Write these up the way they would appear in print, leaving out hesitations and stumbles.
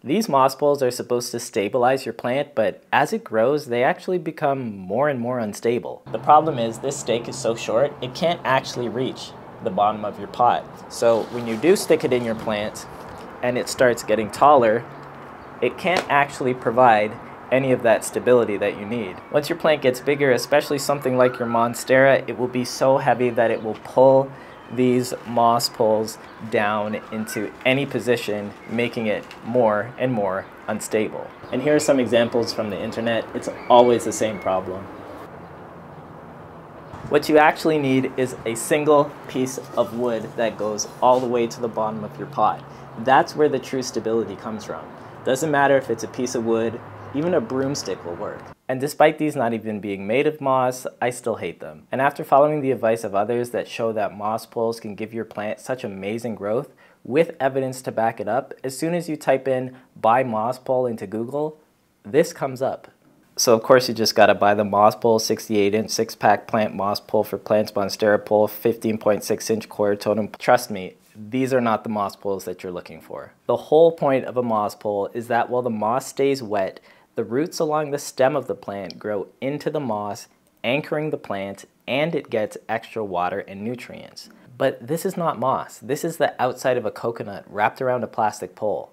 These moss poles are supposed to stabilize your plant, but as it grows, they actually become more and more unstable. The problem is this stake is so short, it can't actually reach the bottom of your pot. So when you do stick it in your plant and it starts getting taller, it can't actually provide any of that stability that you need. Once your plant gets bigger, especially something like your Monstera, it will be so heavy that it will pull these moss poles down into any position, making it more and more unstable. And here are some examples from the internet. It's always the same problem. What you actually need is a single piece of wood that goes all the way to the bottom of your pot. That's where the true stability comes from. Doesn't matter if it's a piece of wood, even a broomstick will work. And despite these not even being made of moss, I still hate them. And after following the advice of others that show that moss poles can give your plant such amazing growth, with evidence to back it up, as soon as you type in buy moss pole into Google, this comes up. So of course you just gotta buy the Moss Pole 68-inch 6-pack plant moss pole for Plants Monstera pole, 15.6-inch coir totem. Trust me, these are not the moss poles that you're looking for. The whole point of a moss pole is that while the moss stays wet, the roots along the stem of the plant grow into the moss, anchoring the plant, and it gets extra water and nutrients. But this is not moss. This is the outside of a coconut wrapped around a plastic pole,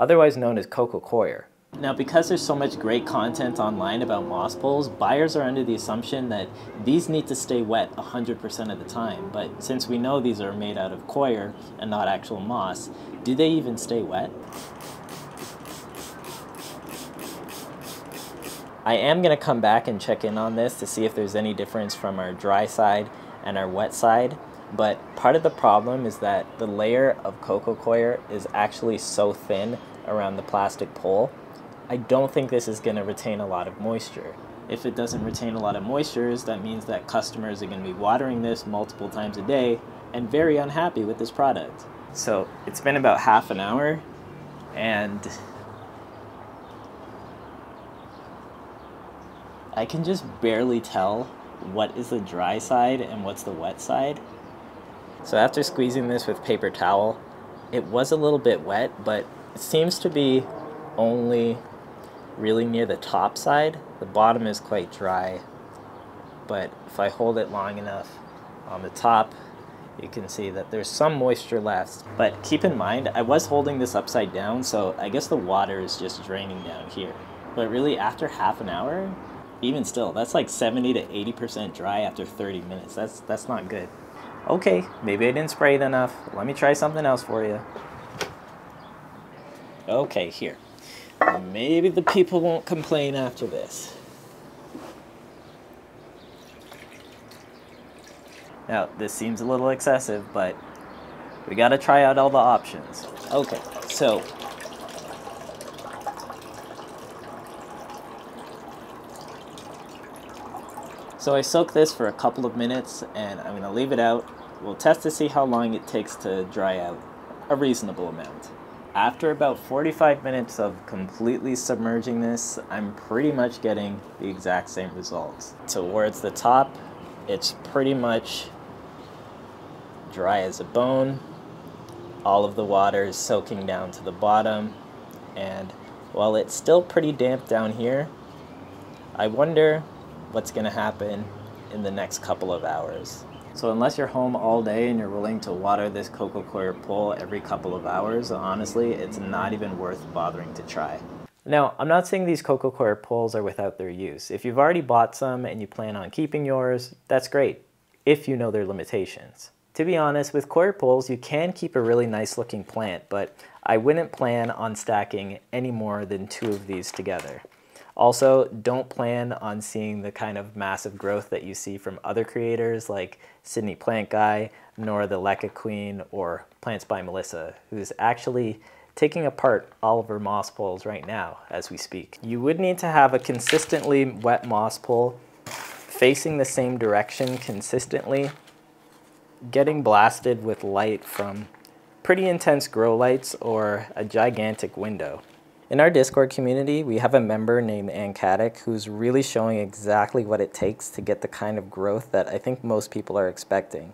otherwise known as coco coir. Now, because there's so much great content online about moss poles, buyers are under the assumption that these need to stay wet 100% of the time. But since we know these are made out of coir and not actual moss, do they even stay wet? I am going to come back and check in on this to see if there's any difference from our dry side and our wet side. But part of the problem is that the layer of coco coir is actually so thin around the plastic pole. I don't think this is going to retain a lot of moisture. If it doesn't retain a lot of moisture, that means that customers are going to be watering this multiple times a day and very unhappy with this product. So it's been about half an hour and I can just barely tell what is the dry side and what's the wet side. So after squeezing this with paper towel, it was a little bit wet, but it seems to be only really near the top side. The bottom is quite dry, but if I hold it long enough on the top, you can see that there's some moisture left. But keep in mind, I was holding this upside down, so I guess the water is just draining down here. But really, after half an hour, even still, that's like 70 to 80% dry after 30 minutes. That's not good. Okay, maybe I didn't spray it enough. Let me try something else for you. Okay, here. Maybe the people won't complain after this. Now, this seems a little excessive, but we gotta try out all the options. Okay, so I soak this for a couple of minutes and I'm gonna leave it out. We'll test to see how long it takes to dry out, a reasonable amount. After about 45 minutes of completely submerging this, I'm pretty much getting the exact same results. Towards the top, it's pretty much dry as a bone. All of the water is soaking down to the bottom, and while it's still pretty damp down here, I wonder what's gonna happen in the next couple of hours. So unless you're home all day and you're willing to water this coco coir pole every couple of hours, honestly, it's not even worth bothering to try. Now, I'm not saying these coco coir poles are without their use. If you've already bought some and you plan on keeping yours, that's great, if you know their limitations. To be honest, with coir poles, you can keep a really nice looking plant, but I wouldn't plan on stacking any more than 2 of these together. Also, don't plan on seeing the kind of massive growth that you see from other creators like Sydney Plant Guy, Nora the Leca Queen, or Plants by Melissa, who's actually taking apart all of her moss poles right now as we speak. You would need to have a consistently wet moss pole facing the same direction consistently, getting blasted with light from pretty intense grow lights or a gigantic window. In our Discord community, we have a member named Ancatic who's really showing exactly what it takes to get the kind of growth that I think most people are expecting.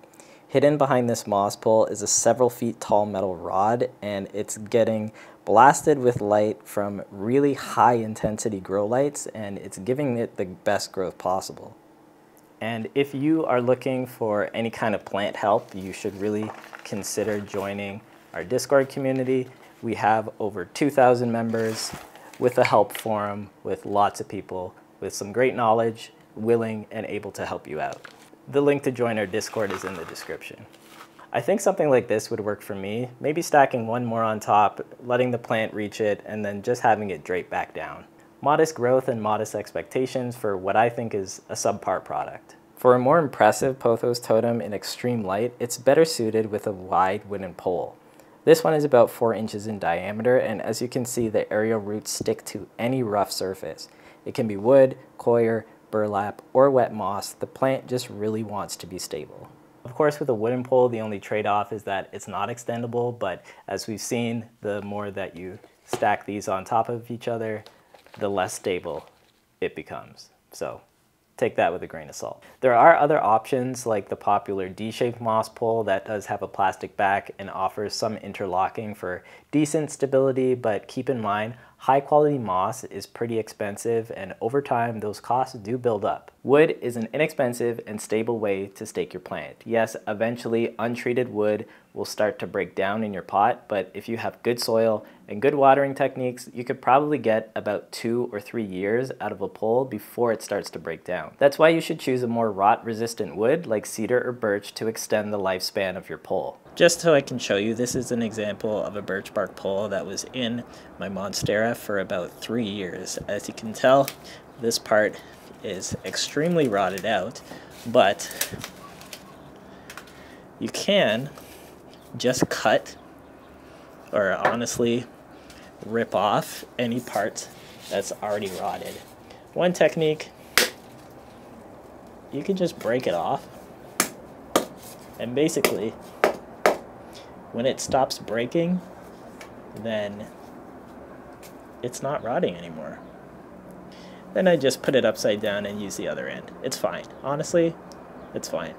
Hidden behind this moss pole is a several feet tall metal rod, and it's getting blasted with light from really high intensity grow lights, and it's giving it the best growth possible. And if you are looking for any kind of plant help, you should really consider joining our Discord community. We have over 2,000 members with a help forum with lots of people with some great knowledge, willing and able to help you out. The link to join our Discord is in the description. I think something like this would work for me, maybe stacking one more on top, letting the plant reach it, and then just having it drape back down. Modest growth and modest expectations for what I think is a subpar product. For a more impressive pothos totem in extreme light, it's better suited with a wide wooden pole. This one is about 4 inches in diameter, and as you can see, the aerial roots stick to any rough surface. It can be wood, coir, burlap, or wet moss. The plant just really wants to be stable. Of course, with a wooden pole, the only trade-off is that it's not extendable, but as we've seen, the more that you stack these on top of each other, the less stable it becomes. So take that with a grain of salt. There are other options like the popular D-shaped moss pole that does have a plastic back and offers some interlocking for decent stability, but keep in mind, high quality moss is pretty expensive, and over time those costs do build up. Wood is an inexpensive and stable way to stake your plant. Yes, eventually untreated wood will start to break down in your pot, but if you have good soil and good watering techniques, you could probably get about 2 or 3 years out of a pole before it starts to break down. That's why you should choose a more rot-resistant wood like cedar or birch to extend the lifespan of your pole. Just so I can show you, this is an example of a birch bark pole that was in my Monstera for about 3 years. As you can tell, this part is extremely rotted out, but you can just cut, or honestly rip off any part that's already rotted. One technique, you can just break it off, and basically when it stops breaking, then it's not rotting anymore. Then I just put it upside down and use the other end. It's fine. Honestly, it's fine.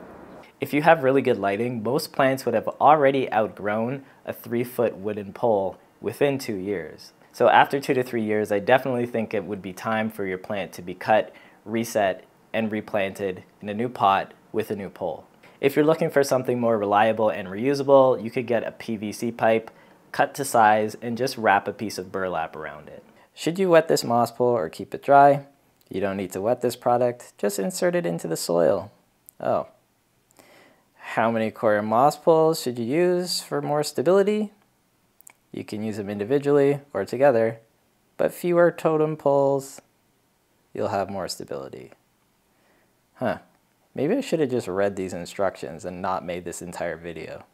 If you have really good lighting, most plants would have already outgrown a 3-foot wooden pole within 2 years. So after 2 to 3 years, I definitely think it would be time for your plant to be cut, reset, and replanted in a new pot with a new pole. If you're looking for something more reliable and reusable, you could get a PVC pipe, cut to size, and just wrap a piece of burlap around it. Should you wet this moss pole or keep it dry? You don't need to wet this product, just insert it into the soil. Oh. How many coir moss poles should you use for more stability? You can use them individually or together, but fewer totem poles, you'll have more stability. Huh. Maybe I should have just read these instructions and not made this entire video.